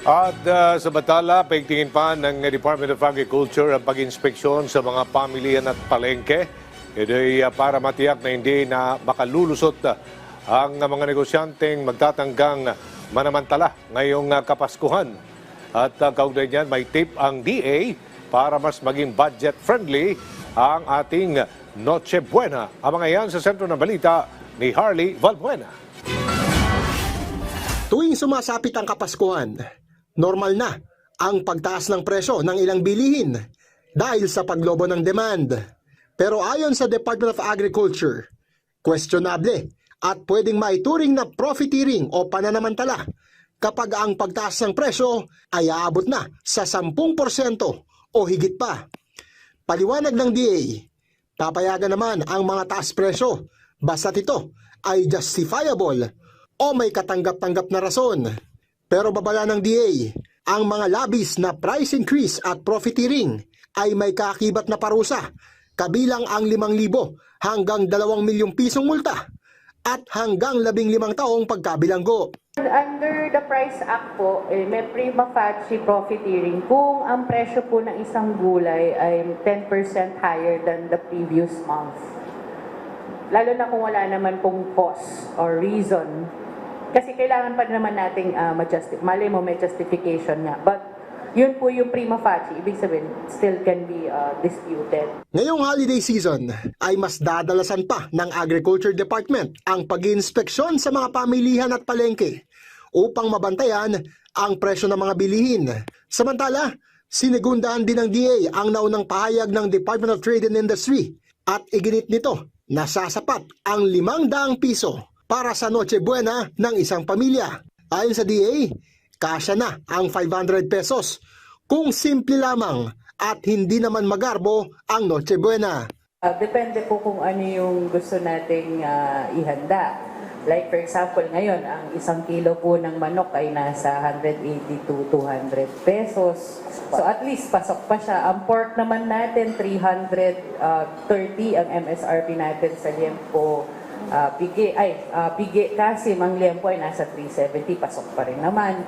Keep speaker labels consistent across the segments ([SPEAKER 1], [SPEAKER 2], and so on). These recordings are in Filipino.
[SPEAKER 1] At sa batala, paigtingin pa ng Department of Agriculture ang pag-inspeksyon sa mga pamilihan at palengke. Ito ay para matiyak na hindi na makalulusot ang mga negosyanteng magtatanggang manamantala ngayong Kapaskuhan. At kaugnay niyan, may tip ang DA para mas maging budget-friendly ang ating Noche Buena. Ang mga yan sa sentro ng balita ni Harley Valbuena.
[SPEAKER 2] Tuwing sumasapit ang Kapaskuhan, normal na ang pagtaas ng presyo ng ilang bilihin dahil sa paglobo ng demand. Pero ayon sa Department of Agriculture, questionable at pwedeng maituring na profiteering o pananamantala kapag ang pagtaas ng presyo ay aabot na sa 10% o higit pa. Paliwanag ng DA, papayagan naman ang mga taas presyo basta't ito ay justifiable o may katanggap-tanggap na rason. Pero babala ng DA, ang mga labis na price increase at profiteering ay may kaakibat na parusa, kabilang ang 5,000 hanggang 2 milyong pisong multa at hanggang 15 taong pagkabilanggo.
[SPEAKER 3] Under the Price Act po, may prima facie profiteering kung ang presyo po ng isang gulay ay 10% higher than the previous month. Lalo na kung wala naman pong cause or reason. Kasi kailangan pa naman nating malay mo may justification nga. But yun po yung prima facie, ibig sabihin, still can be disputed.
[SPEAKER 2] Ngayong holiday season ay mas dadalasan pa ng Agriculture Department ang pag-iinspeksyon sa mga pamilihan at palengke upang mabantayan ang presyo ng mga bilihin. Samantala, sinigundaan din ng DA ang naunang pahayag ng Department of Trade and Industry at iginit nito na sasapat ang 500 piso para sa Noche Buena ng isang pamilya. Ayon sa DA, kasya na ang 500 pesos kung simple lamang at hindi naman magarbo ang Noche Buena.
[SPEAKER 3] Depende po kung ano yung gusto nating ihanda. Like for example, ngayon, ang 1 kilo po ng manok ay nasa 180 to 200 pesos. So at least pasok pa siya. Ang pork naman natin, 330 ang MSRP natin sa liempo. Pigi kasi ang liempo ay nasa 370, pasok pa rin naman.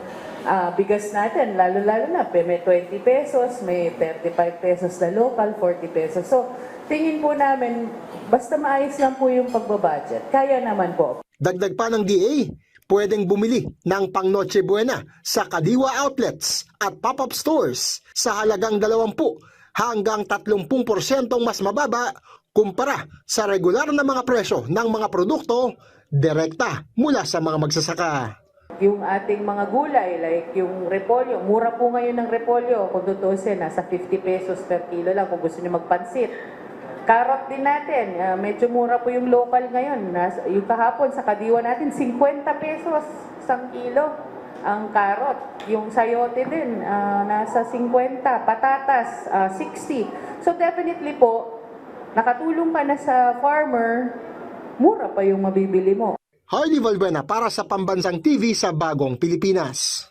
[SPEAKER 3] Bigas natin, lalo-lalo na, may 20 pesos, may 35 pesos na local, 40 pesos. So, tingin po namin, basta maayos lang po yung pagbabudget, kaya naman po.
[SPEAKER 2] Dagdag pa ng DA, pwedeng bumili ng pang Noche Buena sa Kadiwa outlets at pop-up stores sa halagang 20 hanggang 30% mas mababa kumpara sa regular na mga presyo ng mga produkto direkta mula sa mga magsasaka.
[SPEAKER 3] Yung ating mga gulay, like yung repolyo, mura po ngayon ng repolyo, kung tutusin, nasa 50 pesos per kilo lang kung gusto niyo magpansit. Carrot din natin, medyo mura po yung local ngayon. Yung kahapon sa Kadiwa natin, 50 pesos isang kilo ang carrot. Yung sayote din, nasa 50, patatas, 60. So definitely po, nakatulong ka na sa farmer, mura pa yung mabibili mo.
[SPEAKER 2] Harley Valbuena para sa Pambansang TV sa Bagong Pilipinas.